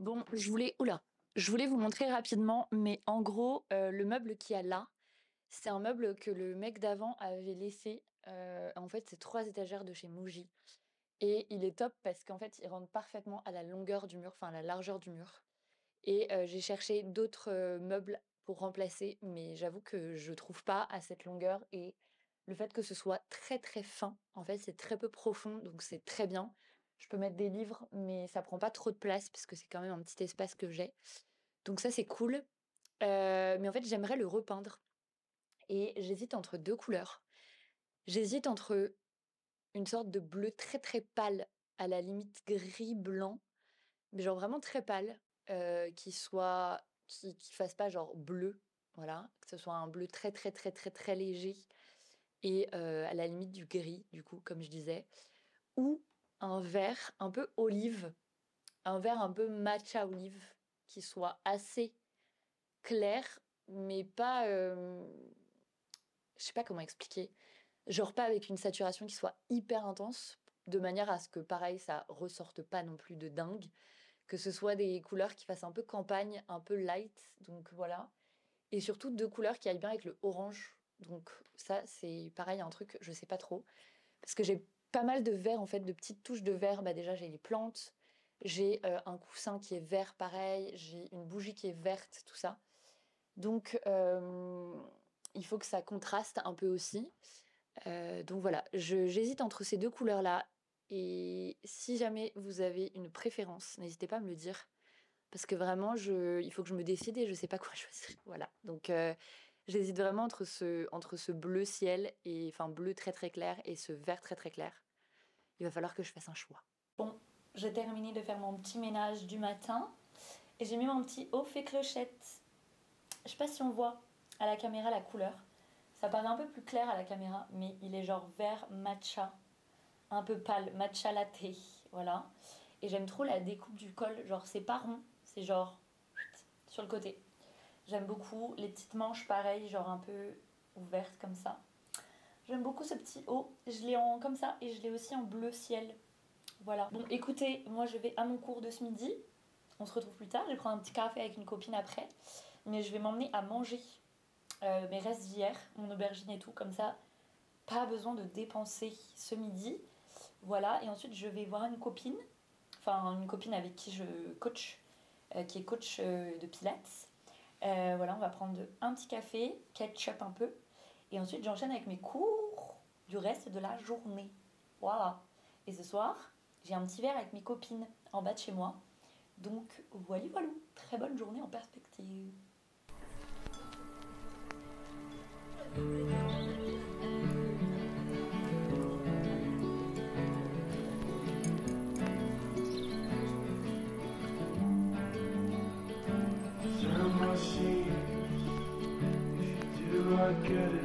Bon, je voulais vous montrer rapidement, mais en gros, le meuble qu'il y a là, c'est un meuble que le mec d'avant avait laissé. En fait, c'est 3 étagères de chez Muji et il est top parce qu'en fait, il rentre parfaitement à la longueur du mur, enfin à la largeur du mur et j'ai cherché d'autres, meubles pour remplacer, mais j'avoue que je trouve pas à cette longueur et le fait que ce soit très, très fin, en fait, c'est très peu profond, donc c'est très bien. Je peux mettre des livres, mais ça prend pas trop de place parce que c'est quand même un petit espace que j'ai. Donc ça, c'est cool. Mais en fait, j'aimerais le repeindre et j'hésite entre 2 couleurs. J'hésite entre une sorte de bleu très, très pâle, à la limite gris-blanc, mais genre vraiment très pâle, qui fasse pas genre bleu, voilà, que ce soit un bleu très, très, très, très, très léger et à la limite du gris, du coup, comme je disais, ou un vert un peu olive, un vert un peu matcha olive qui soit assez clair, mais pas, je sais pas comment expliquer. Genre pas avec une saturation qui soit hyper intense, de manière à ce que pareil, ça ressorte pas non plus de dingue, que ce soit des couleurs qui fassent un peu campagne, un peu light, donc voilà. Et surtout 2 couleurs qui aillent bien avec le orange. Donc ça, c'est pareil, un truc, je sais pas trop. Parce que j'ai pas mal de vert, en fait, de petites touches de vert. Bah déjà, j'ai les plantes, j'ai un coussin qui est vert, pareil, j'ai une bougie qui est verte, tout ça. Donc, il faut que ça contraste un peu aussi. Donc voilà, j'hésite entre ces 2 couleurs-là. Et si jamais vous avez une préférence, n'hésitez pas à me le dire. Parce que vraiment, il faut que je me décide et je sais pas quoi choisir. Voilà. Donc, j'hésite vraiment entre ce bleu ciel, et, enfin bleu très très clair, et ce vert très très clair. Il va falloir que je fasse un choix. Bon, j'ai terminé de faire mon petit ménage du matin et j'ai mis mon petit haut fait clochette. Je sais pas si on voit à la caméra la couleur. Ça paraît un peu plus clair à la caméra, mais il est genre vert matcha, un peu pâle, matcha latte, voilà. Et j'aime trop la découpe du col, genre c'est pas rond, c'est genre sur le côté. J'aime beaucoup les petites manches pareilles, genre un peu ouvertes comme ça. J'aime beaucoup ce petit haut, je l'ai en comme ça et je l'ai aussi en bleu ciel. Voilà. Bon, écoutez, moi je vais à mon cours de ce midi. On se retrouve plus tard. Je vais prendre un petit café avec une copine après. Mais je vais m'emmener à manger mes restes d'hier, mon aubergine et tout. Comme ça, pas besoin de dépenser ce midi. Voilà. Et ensuite, je vais voir une copine. Enfin, une copine avec qui je coach, qui est coach de pilates. Voilà, on va prendre un petit café, ketchup un peu. Et ensuite, j'enchaîne avec mes cours du reste de la journée. Voilà. Et ce soir, j'ai un petit verre avec mes copines en bas de chez moi. Donc, voilà, voilà. Très bonne journée en perspective. Turn my seas, if you do I get it.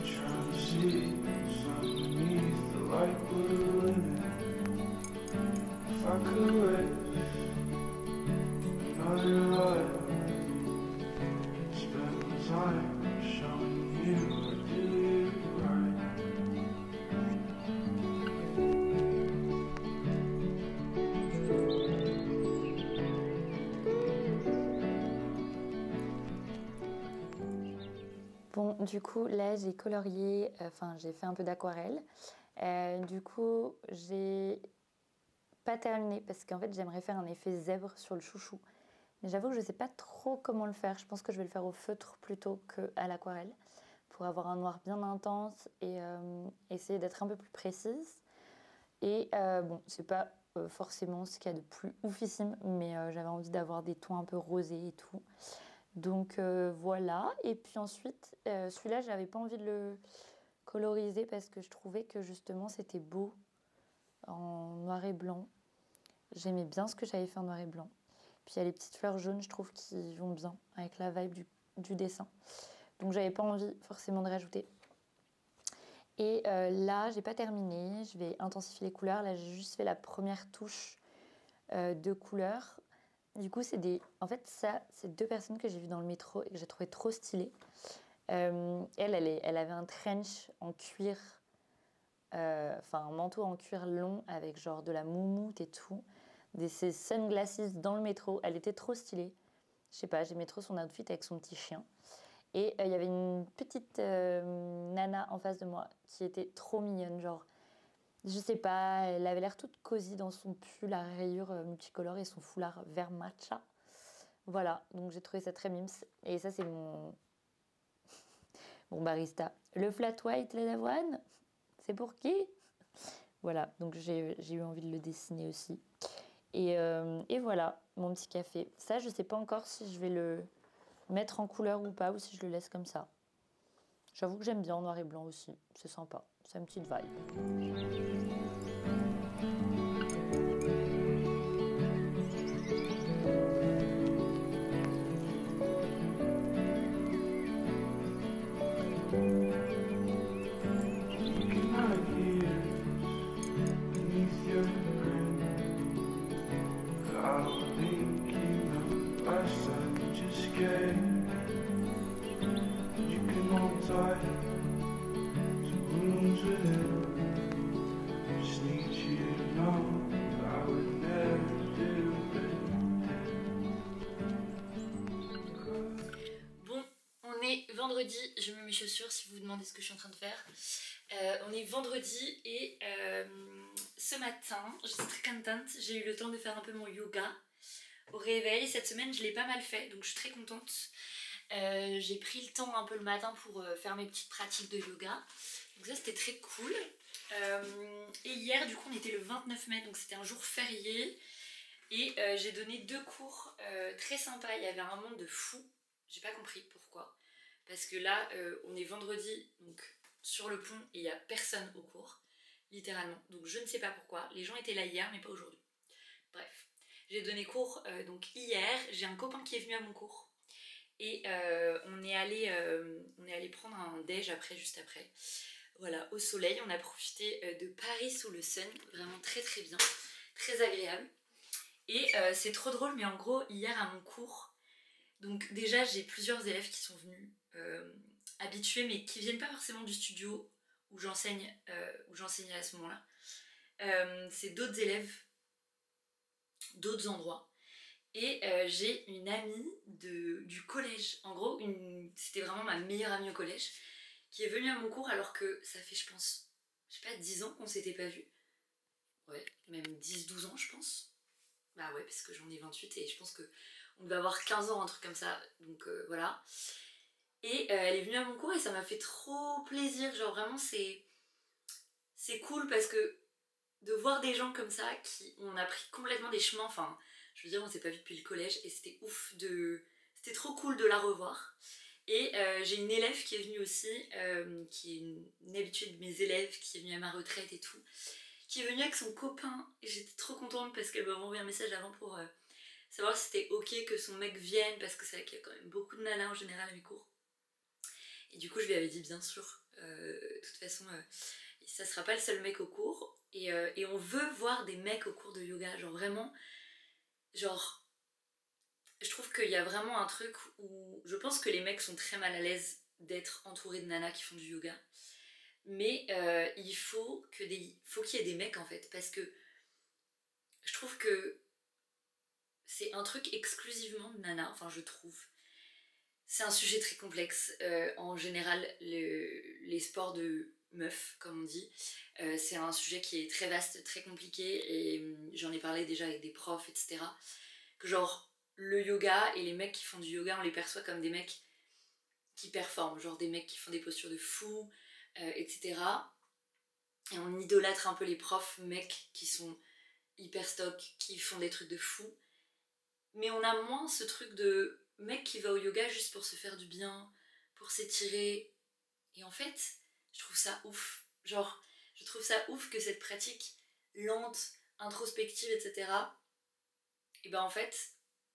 Trying to see what's underneath the light blue linen. If I could wish another life, spend my time showing you I do you right. Bon, du coup, là, j'ai colorié, enfin, j'ai fait un peu d'aquarelle. Du coup, j'ai pas terminé parce qu'en fait, j'aimerais faire un effet zèbre sur le chouchou. Mais j'avoue que je sais pas trop comment le faire. Je pense que je vais le faire au feutre plutôt qu'à l'aquarelle pour avoir un noir bien intense et essayer d'être un peu plus précise. Et bon, c'est pas forcément ce qu'il y a de plus oufissime, mais j'avais envie d'avoir des tons un peu rosés et tout. Donc voilà. Et puis ensuite, celui-là, j'avais pas envie de le coloriser parce que je trouvais que justement c'était beau en noir et blanc. J'aimais bien ce que j'avais fait en noir et blanc. Puis il y a les petites fleurs jaunes, je trouve, qui vont bien avec la vibe du dessin. Donc j'avais pas envie forcément de rajouter. Et là, j'ai pas terminé. Je vais intensifier les couleurs. Là, j'ai juste fait la première touche de couleurs. Du coup, en fait, ça, c'est 2 personnes que j'ai vues dans le métro et que j'ai trouvé trop stylées. Elle avait un trench en cuir, enfin un manteau en cuir long avec genre de la moumoute et tout. ses sunglasses dans le métro. Elle était trop stylée. Je sais pas, j'aimais trop son outfit avec son petit chien. Et il y avait une petite nana en face de moi qui était trop mignonne, genre, je sais pas, elle avait l'air toute cosy dans son pull à rayures multicolores et son foulard vert matcha. Voilà, donc j'ai trouvé ça très mimes. Et ça, c'est mon barista. Le flat white lait d'avoine, c'est pour qui? Voilà, donc j'ai eu envie de le dessiner aussi. Et voilà, mon petit café. Ça, je sais pas encore si je vais le mettre en couleur ou pas, ou si je le laisse comme ça. J'avoue que j'aime bien en noir et blanc aussi, c'est sympa, c'est une petite vibe. Looking out here beneath your grin, I'm thinking of last time you just scared. You can hold tight to wounds within. Just need you to know that I would never do Bon, on est vendredi, je mets mes chaussures si vous vous demandez ce que je suis en train de faire. On est vendredi et ce matin, je suis très contente, j'ai eu le temps de faire un peu mon yoga au réveil. Cette semaine, je l'ai pas mal fait, donc je suis très contente. J'ai pris le temps un peu le matin pour faire mes petites pratiques de yoga. Donc ça, c'était très cool. Et hier, du coup, on était le 29 mai, donc c'était un jour férié. Et j'ai donné 2 cours très sympas. Il y avait un monde de fou. J'ai pas compris pourquoi. Parce que là, on est vendredi, donc sur le pont, et il y a personne au cours. Littéralement. Donc je ne sais pas pourquoi. Les gens étaient là hier, mais pas aujourd'hui. Bref. J'ai donné cours donc hier. J'ai un copain qui est venu à mon cours. Et on est allé prendre un déj après, juste après. Voilà, au soleil. On a profité de Paris sous le sun. Vraiment très très bien. Très agréable. Et c'est trop drôle, mais en gros, hier à mon cours, donc déjà j'ai plusieurs élèves qui sont venus habitués, mais qui viennent pas forcément du studio où j'enseignais à ce moment-là. C'est d'autres élèves, d'autres endroits. Et j'ai une amie du collège, en gros, c'était vraiment ma meilleure amie au collège, qui est venue à mon cours alors que ça fait, je pense, je sais pas, 10 ans qu'on s'était pas vus. Ouais, même 10-12 ans, je pense. Bah ouais, parce que j'en ai 28 et je pense qu'on devait avoir 15 ans, un truc comme ça. Donc voilà. Et elle est venue à mon cours et ça m'a fait trop plaisir. Genre vraiment, c'est cool parce que de voir des gens comme ça on a pris complètement des chemins. Enfin, je veux dire, on s'est pas vu depuis le collège et c'était ouf C'était trop cool de la revoir. Et j'ai une élève qui est venue aussi, qui est une habituée de mes élèves, qui est venue à ma retraite et tout, qui est venue avec son copain. Et j'étais trop contente parce qu'elle m'a envoyé un message avant pour savoir si c'était ok que son mec vienne, parce que c'est vrai qu'il y a quand même beaucoup de nanas en général à mes cours. Et du coup, je lui avais dit bien sûr, de toute façon, ça sera pas le seul mec au cours. Et on veut voir des mecs au cours de yoga, genre vraiment, genre, je trouve qu'il y a vraiment un truc où je pense que les mecs sont très mal à l'aise d'être entourés de nanas qui font du yoga. Mais il faut qu'il y ait des mecs en fait, parce que je trouve que c'est un truc exclusivement de nanas, enfin je trouve. C'est un sujet très complexe. En général, les sports de meufs, comme on dit, c'est un sujet qui est très vaste, très compliqué, et j'en ai parlé déjà avec des profs, etc. Que genre, le yoga et les mecs qui font du yoga, on les perçoit comme des mecs qui performent, genre des mecs qui font des postures de fou, etc. Et on idolâtre un peu les profs mecs qui sont hyper stock, qui font des trucs de fou. Mais on a moins ce truc de mec qui va au yoga juste pour se faire du bien, pour s'étirer. Et en fait, je trouve ça ouf. Genre, je trouve ça ouf que cette pratique lente, introspective, etc. Et ben en fait,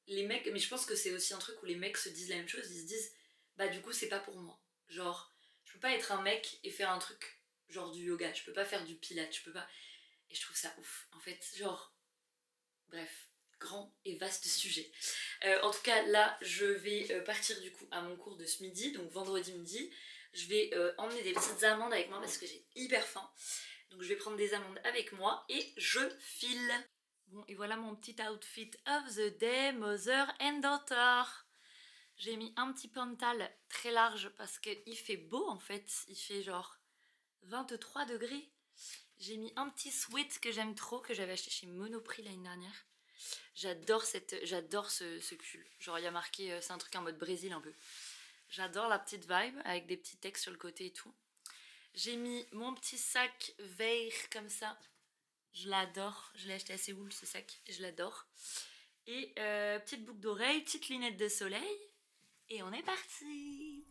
les mecs, mais je pense que c'est aussi un truc où les mecs se disent la même chose, ils se disent, bah du coup c'est pas pour moi. Genre, je peux pas être un mec et faire un truc genre du yoga, je peux pas faire du pilates, je peux pas... Et je trouve ça ouf, en fait, genre... Bref, grand et vaste sujet. En tout cas, là, je vais partir du coup à mon cours de ce midi, donc vendredi midi. Je vais emmener des petites amandes avec moi parce que j'ai hyper faim. Donc je vais prendre des amandes avec moi et je file. Bon, et voilà mon petit outfit of the day, mother and daughter. J'ai mis un petit pantal très large parce qu'il fait beau en fait. Il fait genre 23 degrés. J'ai mis un petit sweat que j'aime trop, que j'avais acheté chez Monoprix l'année dernière. J'adore ce pull. Genre il y a marqué, c'est un truc en mode Brésil un peu. J'adore la petite vibe avec des petits textes sur le côté et tout. J'ai mis mon petit sac vert comme ça. Je l'adore. Je l'ai acheté à Séoul ce sac. Je l'adore. Et petite boucle d'oreille, petite lunette de soleil. Et on est parti.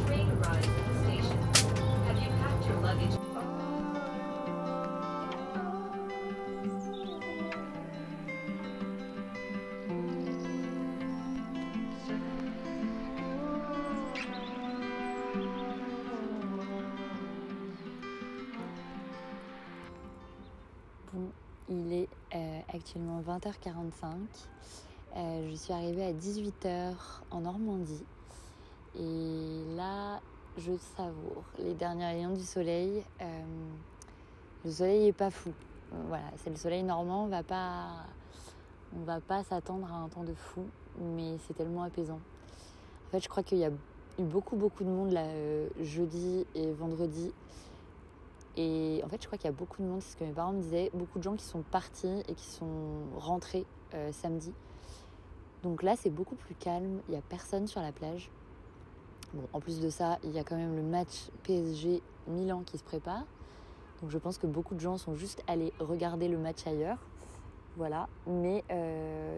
Train arrives at the station. Have you packed your luggage? Bon, il est actuellement 20h45. Je suis arrivée à 18h en Normandie. Et là, je savoure les derniers rayons du soleil. Le soleil est pas fou. Voilà, c'est le soleil normand. On va pas s'attendre à un temps de fou, mais c'est tellement apaisant. En fait, je crois qu'il y a eu beaucoup de monde là, jeudi et vendredi. Et en fait, je crois qu'il y a beaucoup de monde, c'est ce que mes parents me disaient, beaucoup de gens qui sont partis et qui sont rentrés samedi. Donc là, c'est beaucoup plus calme, il n'y a personne sur la plage. Bon, en plus de ça, il y a quand même le match PSG Milan qui se prépare. Donc je pense que beaucoup de gens sont juste allés regarder le match ailleurs. Voilà, mais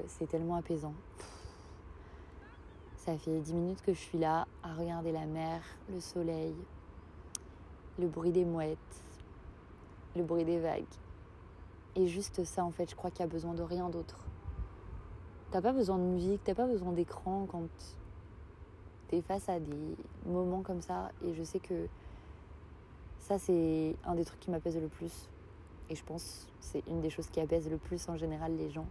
c'est tellement apaisant. Ça fait 10 minutes que je suis là à regarder la mer, le soleil, le bruit des mouettes, le bruit des vagues. Et juste ça, en fait, je crois qu'il y a besoin de rien d'autre. T'as pas besoin de musique, t'as pas besoin d'écran quand t'es face à des moments comme ça. Et je sais que ça, c'est un des trucs qui m'apaise le plus. Et je pense que c'est une des choses qui apaise le plus en général les gens.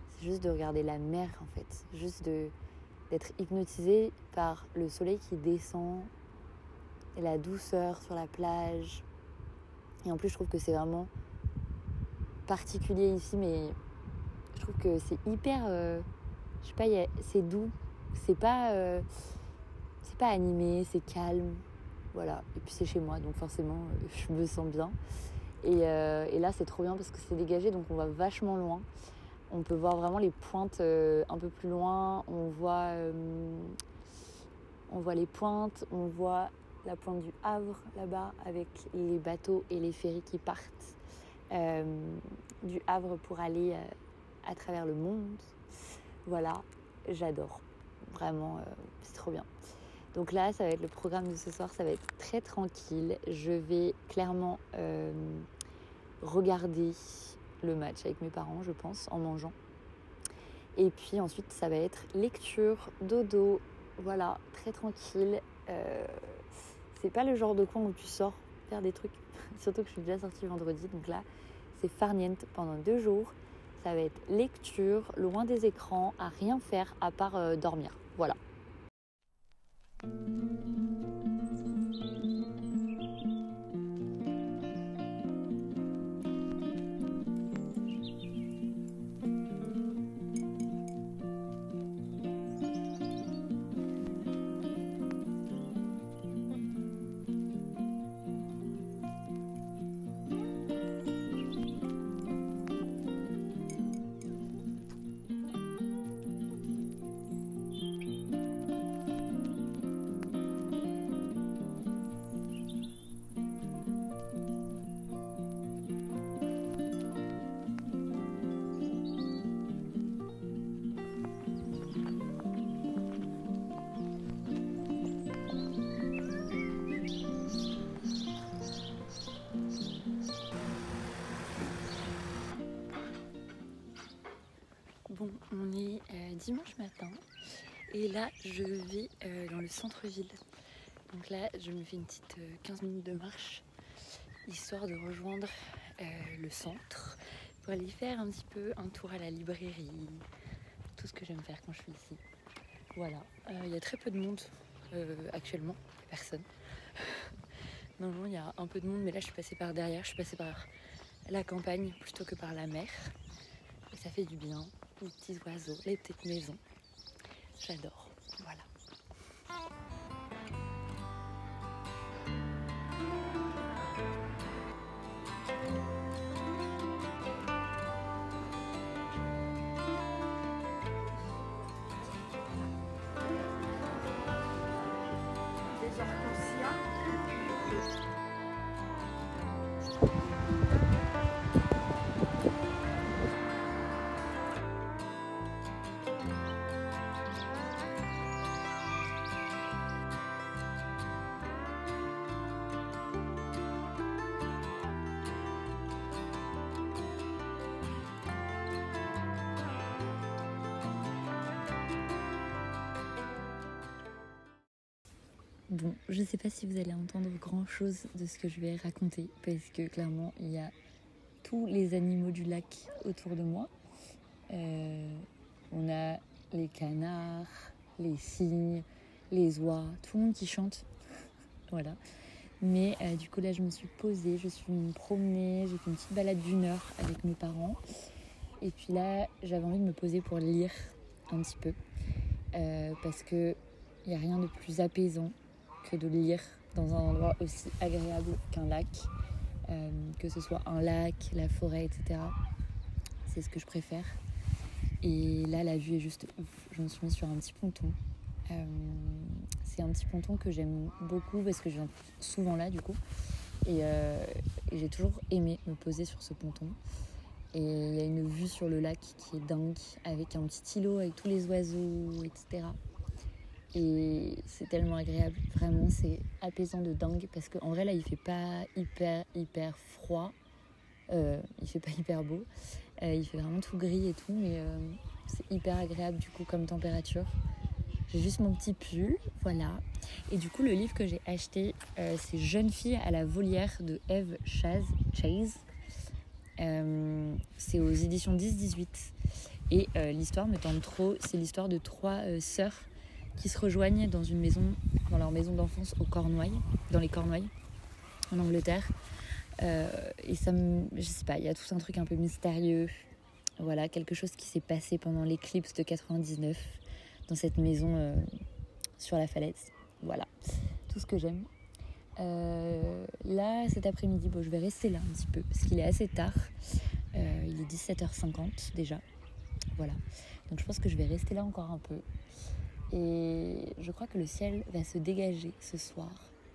C'est juste de regarder la mer, en fait. Juste d'être hypnotisé par le soleil qui descend et la douceur sur la plage. Et en plus, je trouve que c'est vraiment particulier ici, mais je trouve que c'est hyper... je sais pas, c'est doux. C'est pas animé, c'est calme. Voilà. Et puis c'est chez moi, donc forcément, je me sens bien. Et là, c'est trop bien parce que c'est dégagé, donc on va vachement loin. On peut voir vraiment les pointes un peu plus loin. On voit les pointes, on voit la pointe du Havre là-bas avec les bateaux et les ferries qui partent du Havre pour aller à travers le monde. Voilà, j'adore. Vraiment, c'est trop bien. Donc là, ça va être le programme de ce soir, ça va être très tranquille. Je vais clairement regarder le match avec mes parents, je pense, en mangeant. Et puis ensuite, ça va être lecture, dodo, voilà, très tranquille. c'est pas le genre de coin où tu sors faire des trucs. Surtout que je suis déjà sortie vendredi. Donc là, c'est farniente pendant 2 jours. Ça va être lecture, loin des écrans, à rien faire à part dormir. Voilà. Bon, on est dimanche matin et là je vais dans le centre-ville. Donc là je me fais une petite 15 minutes de marche histoire de rejoindre le centre pour aller faire un petit peu un tour à la librairie, tout ce que j'aime faire quand je suis ici. Voilà, il y a très peu de monde actuellement, personne. Normalement il y a un peu de monde mais là je suis passée par derrière, je suis passée par la campagne plutôt que par la mer. Et ça fait du bien. Les petits oiseaux, les petites maisons. J'adore. Voilà. Des hortensias. Bon, je sais pas si vous allez entendre grand chose de ce que je vais raconter parce que clairement il y a tous les animaux du lac autour de moi. On a les canards, les cygnes, les oies, tout le monde qui chante. Voilà. Mais du coup là je me suis posée, je suis venue me promener, j'ai fait une petite balade d'1 heure avec mes parents. Et puis là j'avais envie de me poser pour lire un petit peu. Parce que il n'y a rien de plus apaisant que de lire dans un endroit aussi agréable qu'un lac. Que ce soit un lac, la forêt, etc. C'est ce que je préfère. Et là la vue est juste ouf. Je me suis mise sur un petit ponton. C'est un petit ponton que j'aime beaucoup parce que je viens souvent là du coup. Et j'ai toujours aimé me poser sur ce ponton. Et il y a une vue sur le lac qui est dingue, avec un petit îlot, avec tous les oiseaux, etc. Et c'est tellement agréable, vraiment, c'est apaisant de dingue. Parce qu'en vrai, là, il fait pas hyper froid. Il fait pas hyper beau. Il fait vraiment tout gris et tout, mais c'est hyper agréable du coup comme température. J'ai juste mon petit pull, voilà. Et du coup, le livre que j'ai acheté, c'est Jeune fille à la volière de Eve Chase. C'est aux éditions 10-18. Et l'histoire me tente trop. C'est l'histoire de 3 sœurs qui se rejoignent dans une maison, dans leur maison d'enfance au Cornouailles, dans les Cornouailles, en Angleterre. Et ça me... Je sais pas, il y a tout un truc un peu mystérieux. Voilà, quelque chose qui s'est passé pendant l'éclipse de 99 dans cette maison sur la falaise. Voilà, tout ce que j'aime. Là, cet après-midi, je vais rester là un petit peu parce qu'il est assez tard. Il est 17h50 déjà. Voilà, donc je pense que je vais rester là encore un peu. Et je crois que le ciel va se dégager ce soir,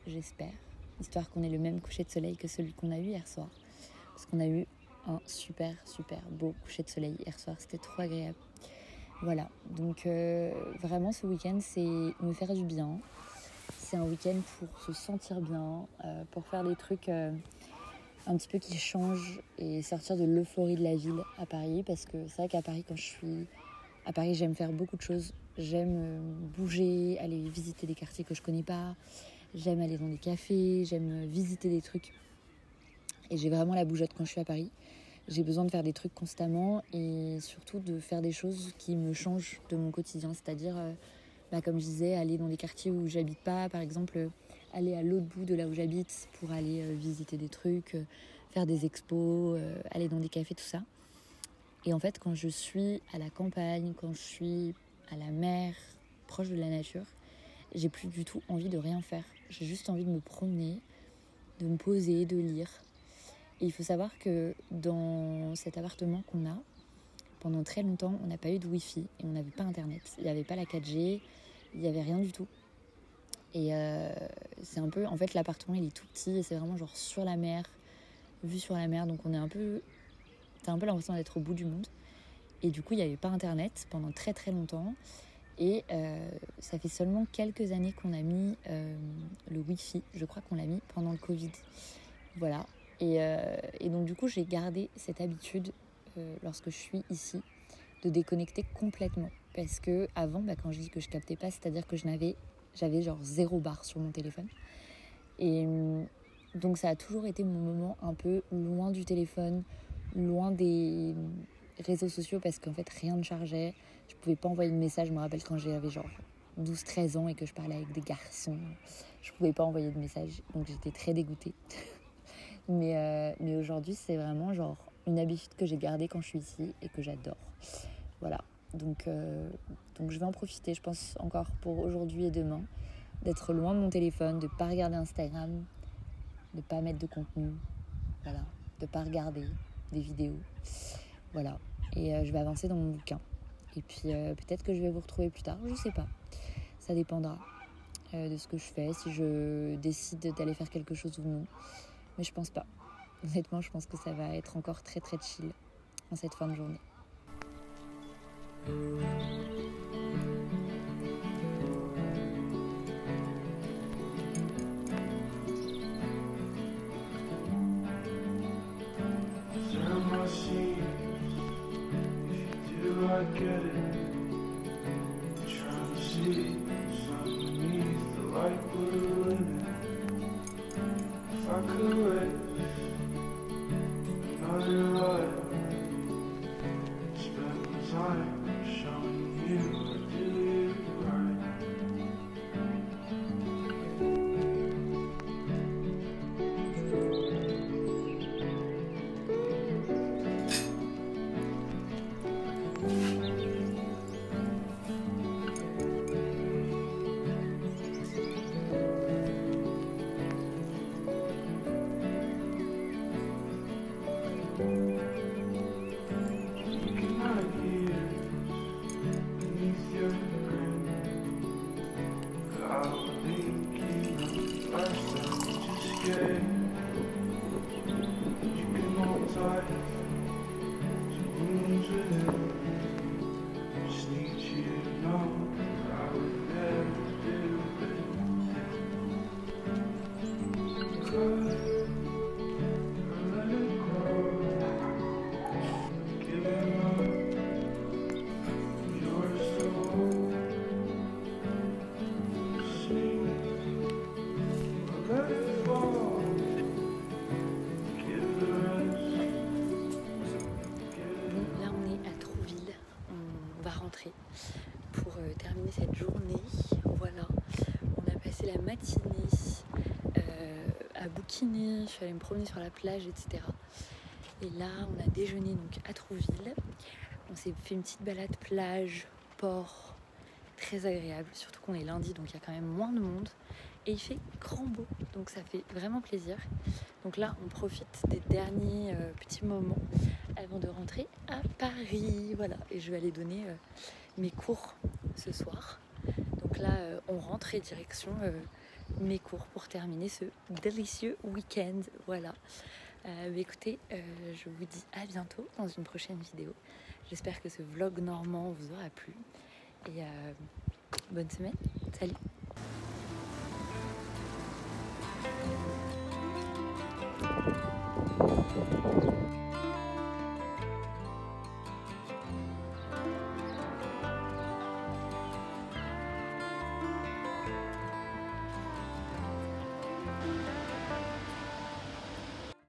j'espère. Histoire qu'on ait le même coucher de soleil que celui qu'on a eu hier soir. Parce qu'on a eu un super beau coucher de soleil hier soir. C'était trop agréable. Voilà, donc vraiment ce week-end, c'est me faire du bien. C'est un week-end pour se sentir bien, pour faire des trucs un petit peu qui changent et sortir de l'euphorie de la ville à Paris. Parce que c'est vrai qu'à Paris, quand je suis à Paris, j'aime faire beaucoup de choses. J'aime bouger, aller visiter des quartiers que je connais pas. j'aime aller dans des cafés, j'aime visiter des trucs. Et j'ai vraiment la bougeotte quand je suis à Paris. J'ai besoin de faire des trucs constamment et surtout de faire des choses qui me changent de mon quotidien. C'est-à-dire, comme je disais, aller dans des quartiers où j'habite pas, par exemple, aller à l'autre bout de là où j'habite pour aller visiter des trucs, faire des expos, aller dans des cafés, tout ça. Et en fait, quand je suis à la campagne, quand je suis à la mer, proche de la nature, j'ai plus du tout envie de rien faire. J'ai juste envie de me promener, de me poser, de lire. Et il faut savoir que dans cet appartement qu'on a, pendant très longtemps, on n'a pas eu de Wi-Fi et on n'avait pas Internet. Il n'y avait pas la 4G, il n'y avait rien du tout. Et c'est un peu... En fait, l'appartement, il est tout petit et c'est vraiment genre sur la mer, vue sur la mer. Donc on est un peu... T'as un peu l'impression d'être au bout du monde. Et du coup, il n'y avait pas Internet pendant très très longtemps. Et ça fait seulement quelques années qu'on a mis le Wi-Fi. Je crois qu'on l'a mis pendant le Covid. Voilà. Et donc du coup j'ai gardé cette habitude lorsque je suis ici de déconnecter complètement parce que avant quand je dis que je captais pas, c'est-à-dire que j'avais genre 0 barre sur mon téléphone et donc ça a toujours été mon moment un peu loin du téléphone, loin des réseaux sociaux parce qu'en fait rien ne chargeait, je pouvais pas envoyer de message. Je me rappelle quand j'avais genre 12-13 ans et que je parlais avec des garçons, je pouvais pas envoyer de message, donc j'étais très dégoûtée. Mais aujourd'hui, c'est vraiment genre une habitude que j'ai gardée quand je suis ici et que j'adore. Voilà. Donc je vais en profiter, je pense, encore pour aujourd'hui et demain, d'être loin de mon téléphone, de ne pas regarder Instagram, de ne pas mettre de contenu, voilà, de ne pas regarder des vidéos. Voilà. Et je vais avancer dans mon bouquin. Et puis peut-être que je vais vous retrouver plus tard, je sais pas. Ça dépendra de ce que je fais, si je décide d'aller faire quelque chose ou non. Mais je pense pas. Honnêtement, je pense que ça va être encore très très chill en cette fin de journée. Turn my sheets. If you do, I get it. Trying to see what's underneath the light blue linen. If I could wait another life, spend the time showing you I do you right. Looking out here beneath your grin, I'm thinking of lifestyle just scared. You can hold tight to wounds within. Just need you to know I would never do it. Cause I let it go. Giving up, you're so sweet. I let it fall. Give the rest. Bon, là on est à Trouville, on va rentrer pour terminer cette journée. Voilà, on a passé la matinée à bouquiner, je suis allée me promener sur la plage, etc. Et là on a déjeuné donc à Trouville, on s'est fait une petite balade plage, port, très agréable, surtout qu'on est lundi donc il y a quand même moins de monde et il fait grand beau, donc ça fait vraiment plaisir. Donc là on profite des derniers petits moments avant de rentrer à Paris, voilà, et je vais aller donner mes cours ce soir. Donc là on rentre et direction mes cours pour terminer ce délicieux week-end, voilà. Mais écoutez, je vous dis à bientôt dans une prochaine vidéo. J'espère que ce vlog normand vous aura plu et bonne semaine, salut.